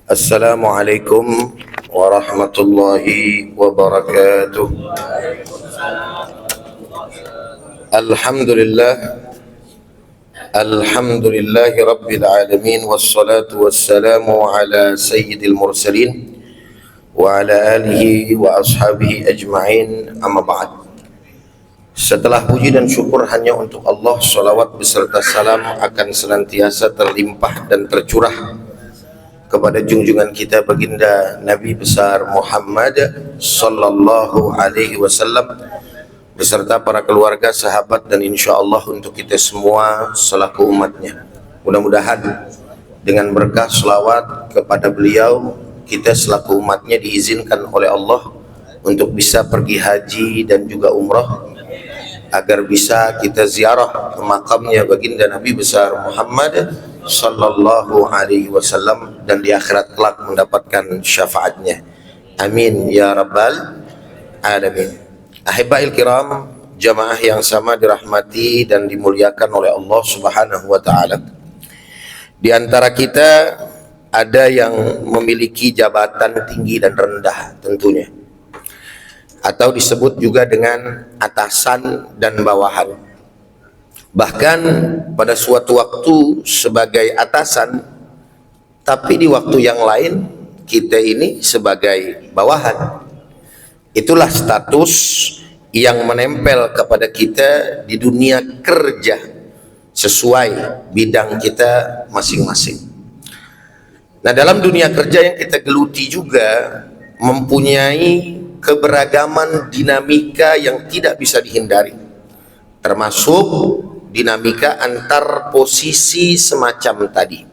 Assalamualaikum warahmatullahi wabarakatuh. Alhamdulillah, alhamdulillahi rabbil alamin, wassalatu wassalamu ala sayyidil mursalin wa ala alihi wa ashabihi ajma'in, amma ba'd. Setelah puji dan syukur hanya untuk Allah, salawat beserta salam akan senantiasa terlimpah dan tercurah kepada junjungan kita baginda Nabi besar Muhammad sallallahu alaihi wasallam beserta para keluarga, sahabat, dan insyaallah untuk kita semua selaku umatnya. Mudah-mudahan dengan berkah selawat kepada beliau, kita selaku umatnya diizinkan oleh Allah untuk bisa pergi haji dan juga umrah, agar bisa kita ziarah ke makamnya baginda Nabi besar Muhammad sallallahu alaihi wasallam dan di akhirat kelak mendapatkan syafaatnya. Amin ya rabbal alamin. Ahibail kiram, jamaah yang sama dirahmati dan dimuliakan oleh Allah Subhanahu wa taala. Di antara kita ada yang memiliki jabatan tinggi dan rendah tentunya, atau disebut juga dengan atasan dan bawahan. Bahkan pada suatu waktu sebagai atasan, tapi di waktu yang lain kita ini sebagai bawahan. Itulah status yang menempel kepada kita di dunia kerja sesuai bidang kita masing-masing. Nah, dalam dunia kerja yang kita geluti juga mempunyai keberagaman dinamika yang tidak bisa dihindari, termasuk dinamika antar posisi semacam tadi.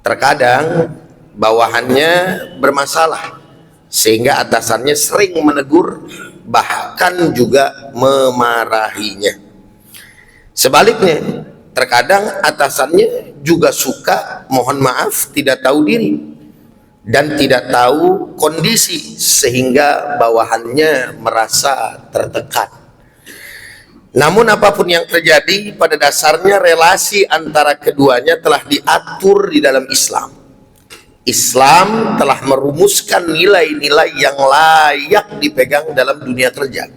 Terkadang bawahannya bermasalah sehingga atasannya sering menegur, bahkan juga memarahinya. Sebaliknya, terkadang atasannya juga suka, mohon maaf, tidak tahu diri dan tidak tahu kondisi sehingga bawahannya merasa tertekan. Namun apapun yang terjadi, pada dasarnya relasi antara keduanya telah diatur di dalam Islam. Islam telah merumuskan nilai-nilai yang layak dipegang dalam dunia kerja,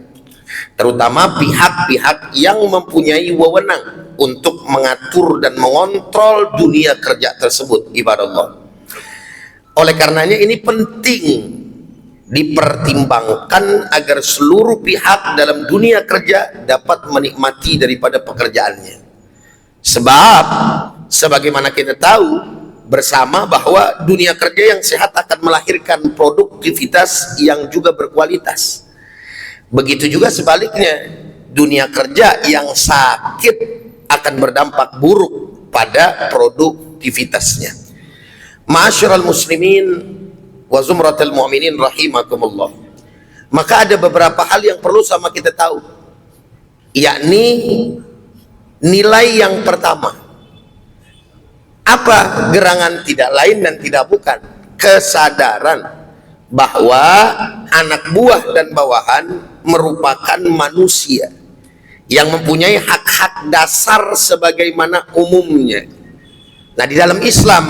terutama pihak-pihak yang mempunyai wewenang untuk mengatur dan mengontrol dunia kerja tersebut, ibadah Allah. Oleh karenanya ini penting dipertimbangkan agar seluruh pihak dalam dunia kerja dapat menikmati daripada pekerjaannya. Sebab sebagaimana kita tahu bersama bahwa dunia kerja yang sehat akan melahirkan produktivitas yang juga berkualitas. Begitu juga sebaliknya, dunia kerja yang sakit akan berdampak buruk pada produktivitasnya. Ma'asyiral muslimin wa zumratul mu'minin rahimakumullah. Maka ada beberapa hal yang perlu sama kita tahu, yakni nilai yang pertama. Apa gerangan tidak lain dan tidak bukan kesadaran bahwa anak buah dan bawahan merupakan manusia yang mempunyai hak-hak dasar sebagaimana umumnya. Nah, di dalam Islam,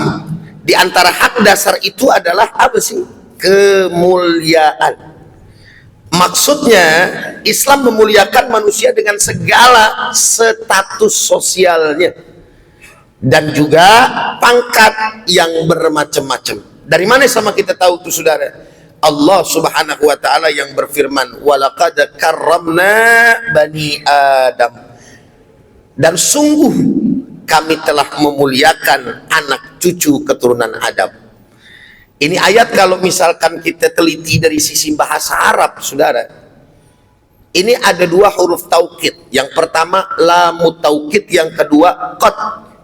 di antara hak dasar itu adalah apa sih? Kemuliaan. Maksudnya Islam memuliakan manusia dengan segala status sosialnya dan juga pangkat yang bermacam-macam. Dari mana sama kita tahu itu, saudara? Allah Subhanahu wa taala yang berfirman, walaqad karramna bani Adam, dan sungguh kami telah memuliakan anak cucu keturunan Adam. Ini ayat kalau misalkan kita teliti dari sisi bahasa Arab, saudara, ini ada dua huruf taukid. Yang pertama lam taukid, yang kedua qad,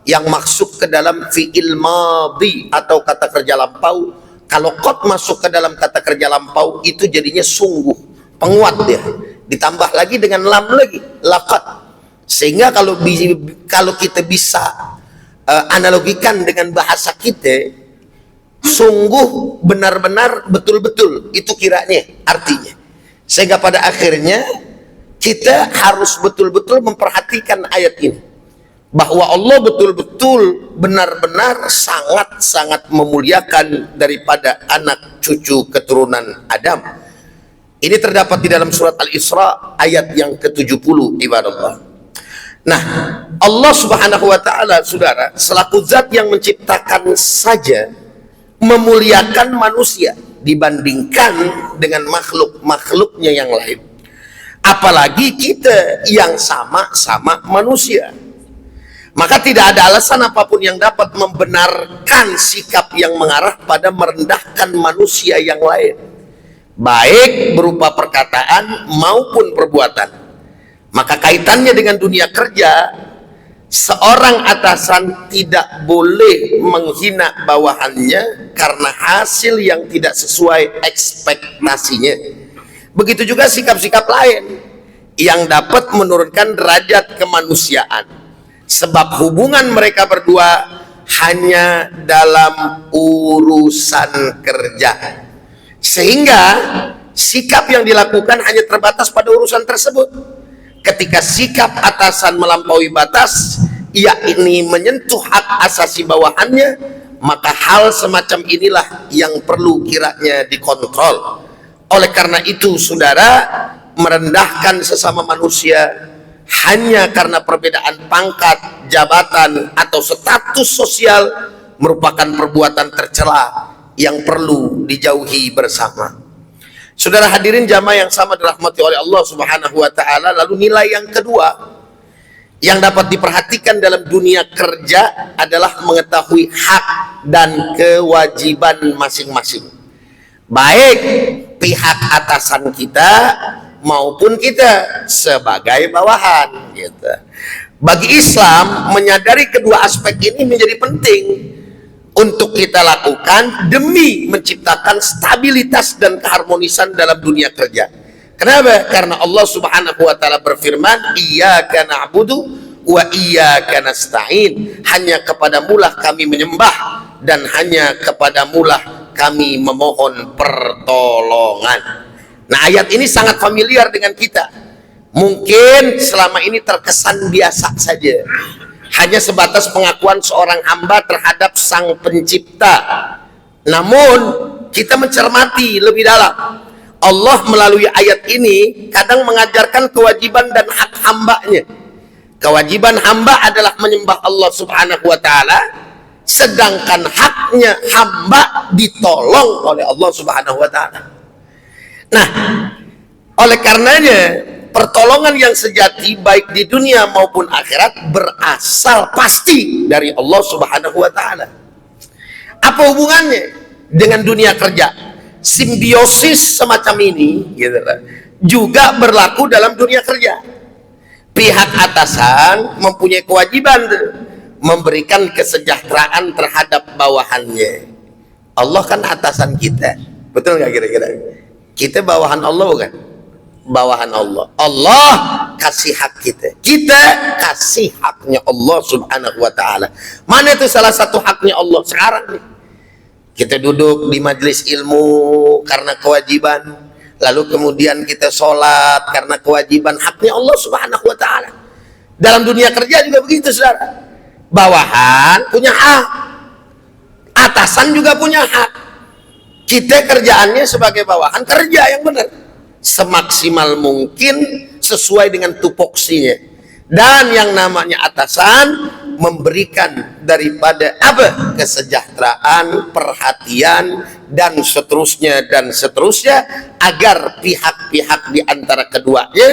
yang masuk ke dalam fi'il madhi atau kata kerja lampau. Kalau qad masuk ke dalam kata kerja lampau itu jadinya sungguh, penguat dia. Ditambah lagi dengan lam lagi, laqad. Sehingga kalau kita bisa analogikan dengan bahasa kita, sungguh, benar-benar, betul-betul, itu kiranya artinya. Sehingga pada akhirnya kita harus betul-betul memperhatikan ayat ini, bahwa Allah betul-betul benar-benar sangat-sangat memuliakan daripada anak cucu keturunan Adam. Ini terdapat di dalam surat Al-Isra ayat yang ke-70, ibadallah. Nah, Allah Subhanahu wa taala, saudara, selaku zat yang menciptakan saja memuliakan manusia dibandingkan dengan makhluk-makhluknya yang lain. Apalagi kita yang sama-sama manusia. Maka tidak ada alasan apapun yang dapat membenarkan sikap yang mengarah pada merendahkan manusia yang lain, baik berupa perkataan maupun perbuatan. Maka kaitannya dengan dunia kerja, seorang atasan tidak boleh menghina bawahannya karena hasil yang tidak sesuai ekspektasinya. Begitu juga sikap-sikap lain yang dapat menurunkan derajat kemanusiaan, sebab hubungan mereka berdua hanya dalam urusan kerja, sehingga sikap yang dilakukan hanya terbatas pada urusan tersebut. Ketika sikap atasan melampaui batas, yakni menyentuh hak asasi bawahannya, maka hal semacam inilah yang perlu kiranya dikontrol. Oleh karena itu, saudara, merendahkan sesama manusia hanya karena perbedaan pangkat, jabatan, atau status sosial merupakan perbuatan tercela yang perlu dijauhi bersama. Saudara hadirin jamaah yang sama dirahmati oleh Allah Subhanahu wa taala, lalu nilai yang kedua yang dapat diperhatikan dalam dunia kerja adalah mengetahui hak dan kewajiban masing-masing, baik pihak atasan kita maupun kita sebagai bawahan gitu. Bagi Islam, menyadari kedua aspek ini menjadi penting untuk kita lakukan demi menciptakan stabilitas dan keharmonisan dalam dunia kerja. Kenapa? Karena Allah Subhanahu wa taala berfirman, "Iyyaka na'budu wa iyyaka nasta'in." Hanya kepadamulah kami menyembah dan hanya kepadamulah kami memohon pertolongan. Nah, ayat ini sangat familiar dengan kita. Mungkin selama ini terkesan biasa saja, hanya sebatas pengakuan seorang hamba terhadap sang pencipta. Namun kita mencermati lebih dalam, Allah melalui ayat ini kadang mengajarkan kewajiban dan hak hambanya. Kewajiban hamba adalah menyembah Allah Subhanahu wa taala, sedangkan haknya hamba ditolong oleh Allah Subhanahu wa taala. Nah, oleh karenanya pertolongan yang sejati baik di dunia maupun akhirat berasal pasti dari Allah Subhanahu wa taala. Apa hubungannya dengan dunia kerja? Simbiosis semacam ini gitu, juga berlaku dalam dunia kerja. Pihak atasan mempunyai kewajiban memberikan kesejahteraan terhadap bawahannya. Allah kan atasan kita, betul nggak kira-kira? Kita bawahan Allah bukan? Bawahan Allah. Allah kasih hak kita, kita kasih haknya Allah Subhanahu wa taala. Mana itu salah satu haknya Allah sekarang nih? Kita duduk di majelis ilmu karena kewajiban, lalu kemudian kita sholat karena kewajiban, haknya Allah Subhanahu wa taala. Dalam dunia kerja juga begitu, saudara. Bawahan punya hak, atasan juga punya hak. Kita kerjaannya sebagai bawahan kerja yang benar, semaksimal mungkin sesuai dengan tupoksinya. Dan yang namanya atasan memberikan daripada apa? Kesejahteraan, perhatian, dan seterusnya agar pihak-pihak di antara keduanya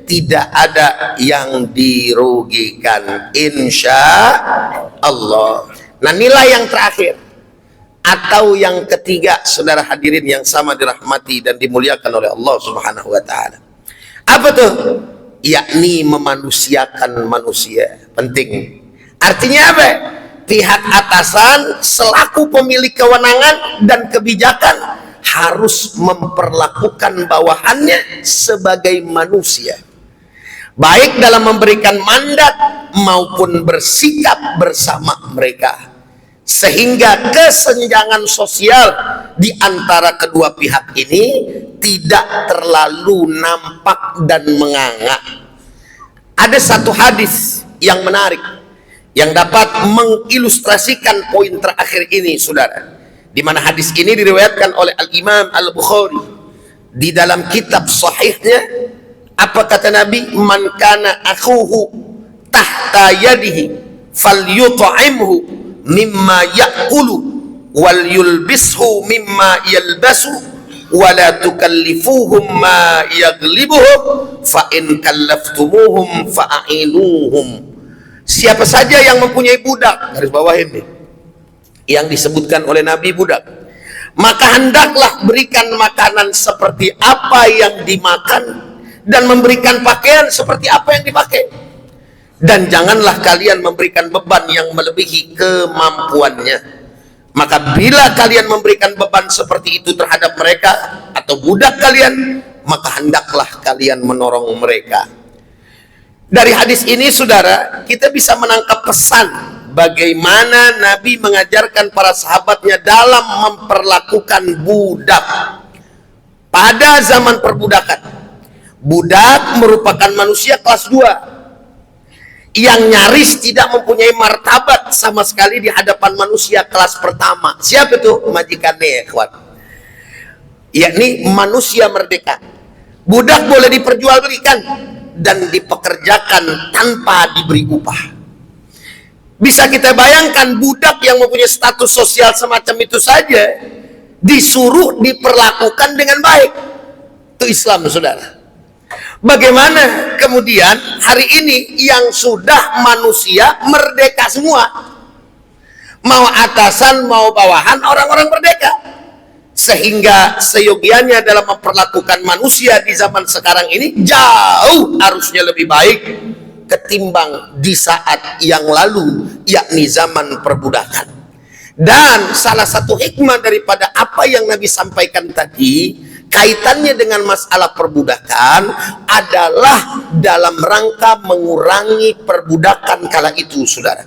tidak ada yang dirugikan, insya Allah. Nah, nilai yang terakhir atau yang ketiga, saudara hadirin yang sama dirahmati dan dimuliakan oleh Allah Subhanahu wa taala, apa tuh? Yakni memanusiakan manusia. Penting. Artinya apa? Pihak atasan selaku pemilik kewenangan dan kebijakan harus memperlakukan bawahannya sebagai manusia, baik dalam memberikan mandat maupun bersikap bersama mereka, sehingga kesenjangan sosial di antara kedua pihak ini tidak terlalu nampak dan menganga. Ada satu hadis yang menarik yang dapat mengilustrasikan poin terakhir ini, saudara. Di mana hadis ini diriwayatkan oleh Al-Imam Al-Bukhari di dalam kitab sahihnya. Apa kata Nabi? Man kana akhuhu tahta yadihi falyut'imhu mimma ya'kulu wal yulbishu mimma yalbasu wa la tukallifuhum ma yaghlibuhum fa in kallaftumuhum fa'inuhum. Siapa saja yang mempunyai budak, garis bawah ini yang disebutkan oleh Nabi budak, maka hendaklah berikan makanan seperti apa yang dimakan dan memberikan pakaian seperti apa yang dipakai, dan janganlah kalian memberikan beban yang melebihi kemampuannya. Maka bila kalian memberikan beban seperti itu terhadap mereka atau budak kalian, maka hendaklah kalian menolong mereka. Dari hadis ini, saudara, kita bisa menangkap pesan bagaimana Nabi mengajarkan para sahabatnya dalam memperlakukan budak pada zaman perbudakan. Budak merupakan manusia kelas 2 yang nyaris tidak mempunyai martabat sama sekali di hadapan manusia kelas pertama. Siapa itu? Majikannya, ya kawan. Yakni manusia merdeka. Budak boleh diperjualbelikan dan dipekerjakan tanpa diberi upah. Bisa kita bayangkan budak yang mempunyai status sosial semacam itu saja disuruh diperlakukan dengan baik. Itu Islam, saudara. Bagaimana kemudian hari ini yang sudah manusia merdeka semua, mau atasan mau bawahan, orang-orang merdeka, sehingga seyogianya dalam memperlakukan manusia di zaman sekarang ini jauh harusnya lebih baik ketimbang di saat yang lalu, yakni zaman perbudakan. Dan salah satu hikmah daripada apa yang Nabi sampaikan tadi kaitannya dengan masalah perbudakan adalah dalam rangka mengurangi perbudakan kala itu, saudara.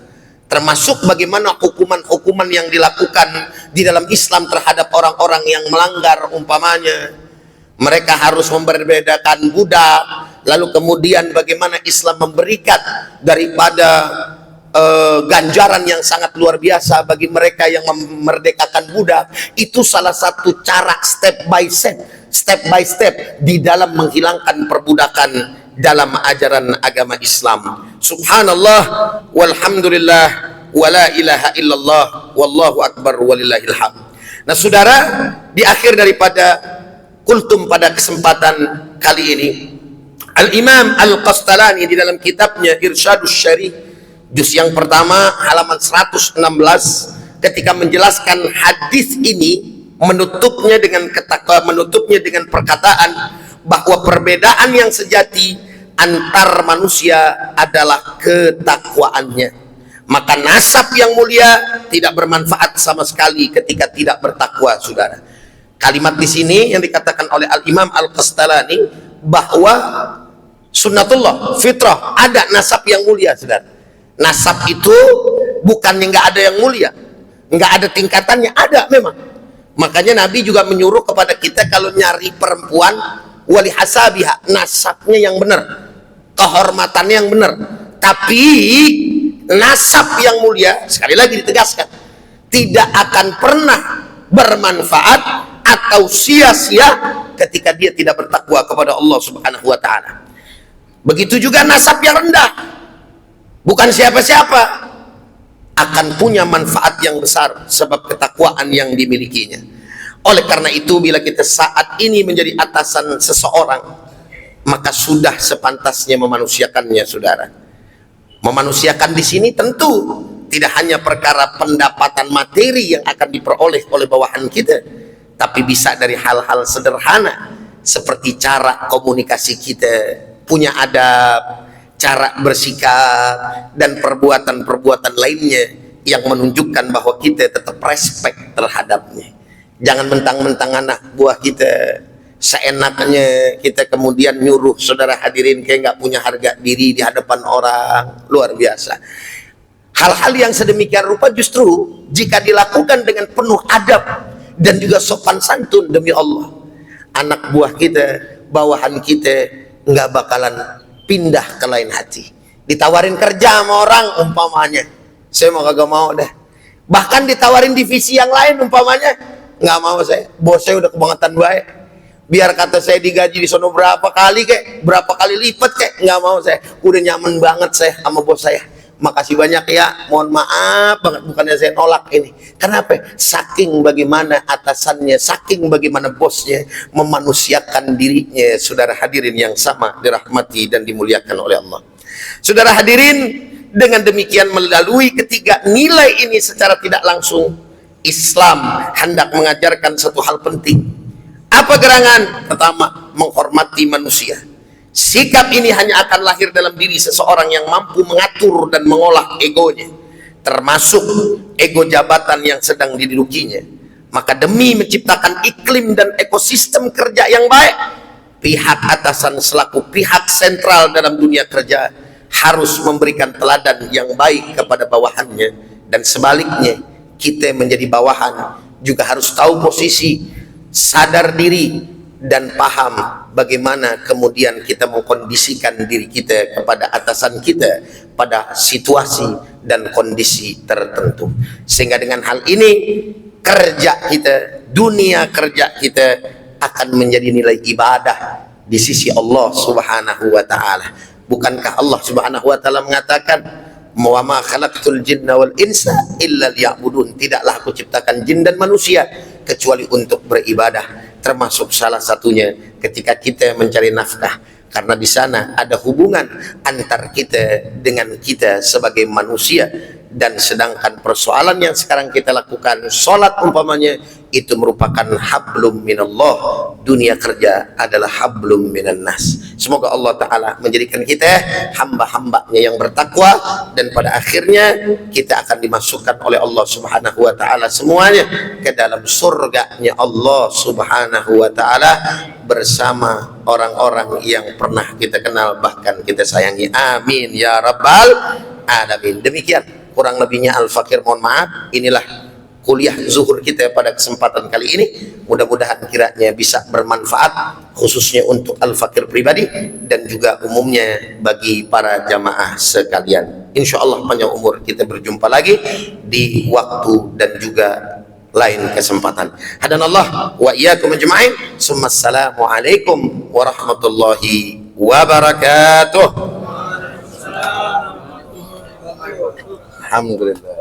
Termasuk bagaimana hukuman-hukuman yang dilakukan di dalam Islam terhadap orang-orang yang melanggar, umpamanya mereka harus membedakan budak, lalu kemudian bagaimana Islam memberikan daripada ganjaran yang sangat luar biasa bagi mereka yang memerdekakan budak. Itu salah satu cara step by step di dalam menghilangkan perbudakan dalam ajaran agama Islam. Subhanallah walhamdulillah wala ilaha illallah wallahu akbar walillahil hamd. Nah, saudara, di akhir daripada kultum pada kesempatan kali ini, Al-Imam Al-Qastalani di dalam kitabnya Irsyadus Syarih juz yang pertama halaman 116 ketika menjelaskan hadis ini menutupnya dengan perkataan bahwa perbedaan yang sejati antar manusia adalah ketakwaannya. Maka nasab yang mulia tidak bermanfaat sama sekali ketika tidak bertakwa, saudara. Kalimat di sini yang dikatakan oleh Al-Imam Al-Qastalani bahwa sunnatullah, fitrah, ada nasab yang mulia, saudara. Nasab itu bukannya nggak ada yang mulia, nggak ada tingkatannya, ada memang. Makanya Nabi juga menyuruh kepada kita kalau nyari perempuan, wali hasabiha, nasabnya yang benar, kehormatannya yang benar. Tapi nasab yang mulia, sekali lagi ditegaskan, tidak akan pernah bermanfaat atau sia-sia ketika dia tidak bertakwa kepada Allah Subhanahu wa ta'ala. Begitu juga nasab yang rendah, bukan siapa-siapa, akan punya manfaat yang besar sebab ketakwaan yang dimilikinya. Oleh karena itu, bila kita saat ini menjadi atasan seseorang, maka sudah sepantasnya memanusiakannya, saudara. Memanusiakan di sini tentu tidak hanya perkara pendapatan materi yang akan diperoleh oleh bawahan kita, tapi bisa dari hal-hal sederhana seperti cara komunikasi kita, punya adab, cara bersikap, dan perbuatan-perbuatan lainnya yang menunjukkan bahwa kita tetap respect terhadapnya. Jangan mentang-mentang anak buah kita seenaknya kita kemudian nyuruh saudara hadirin kayak nggak punya harga diri di hadapan orang. Luar biasa. Hal-hal yang sedemikian rupa justru jika dilakukan dengan penuh adab dan juga sopan santun, demi Allah, anak buah kita, bawahan kita nggak bakalan pindah ke lain hati. Ditawarin kerja sama orang umpamanya, Saya mau kagak mau dah. Bahkan ditawarin divisi yang lain umpamanya, nggak mau saya. Bos saya udah kebangetan baik. Biar kata saya digaji di sono berapa kali kek, berapa kali lipat kek, nggak mau saya. Udah nyaman banget saya sama bos saya. Makasih banyak ya, mohon maaf banget, bukannya saya nolak ini. Kenapa? Saking bagaimana atasannya, saking bagaimana bosnya memanusiakan dirinya. Saudara hadirin yang sama dirahmati dan dimuliakan oleh Allah. Saudara hadirin, dengan demikian melalui ketiga nilai ini secara tidak langsung, Islam hendak mengajarkan satu hal penting. Apa gerangan? Pertama, menghormati manusia. Sikap ini hanya akan lahir dalam diri seseorang yang mampu mengatur dan mengolah egonya, termasuk ego jabatan yang sedang didudukinya. Maka demi menciptakan iklim dan ekosistem kerja yang baik, pihak atasan selaku pihak sentral dalam dunia kerja harus memberikan teladan yang baik kepada bawahannya, dan sebaliknya kita menjadi bawahan juga harus tahu posisi, sadar diri, dan paham bagaimana kemudian kita mengkondisikan diri kita kepada atasan kita pada situasi dan kondisi tertentu. Sehingga dengan hal ini kerja kita, dunia kerja kita akan menjadi nilai ibadah di sisi Allah Subhanahu wa taala. Bukankah Allah Subhanahu wa taala mengatakan, "Wa ma khalaqtul jinna wal insa illa liya'budun." Tidaklah aku ciptakan jin dan manusia kecuali untuk beribadah. Termasuk salah satunya ketika kita mencari nafkah, karena di sana ada hubungan antar kita dengan kita sebagai manusia. Dan sedangkan persoalan yang sekarang kita lakukan, sholat umpamanya, itu merupakan hablum minallah. Dunia kerja adalah hablum minan nas. Semoga Allah Ta'ala menjadikan kita hamba-hambanya yang bertakwa, dan pada akhirnya kita akan dimasukkan oleh Allah Subhanahu wa Ta'ala semuanya ke dalam surganya Allah Subhanahu wa Ta'ala bersama orang-orang yang pernah kita kenal, bahkan kita sayangi. Amin ya rabbal alamin. Demikian kurang lebihnya Al-Fakir mohon maaf. Inilah kuliah zuhur kita pada kesempatan kali ini. Mudah-mudahan kiranya bisa bermanfaat, khususnya untuk Al-Fakir pribadi dan juga umumnya bagi para jamaah sekalian. Insya Allah panjang umur, kita berjumpa lagi di waktu dan juga lain kesempatan. Hadanallah wa iyyakum ajma'in. Assalamualaikum warahmatullahi wabarakatuh. Alhamdulillah.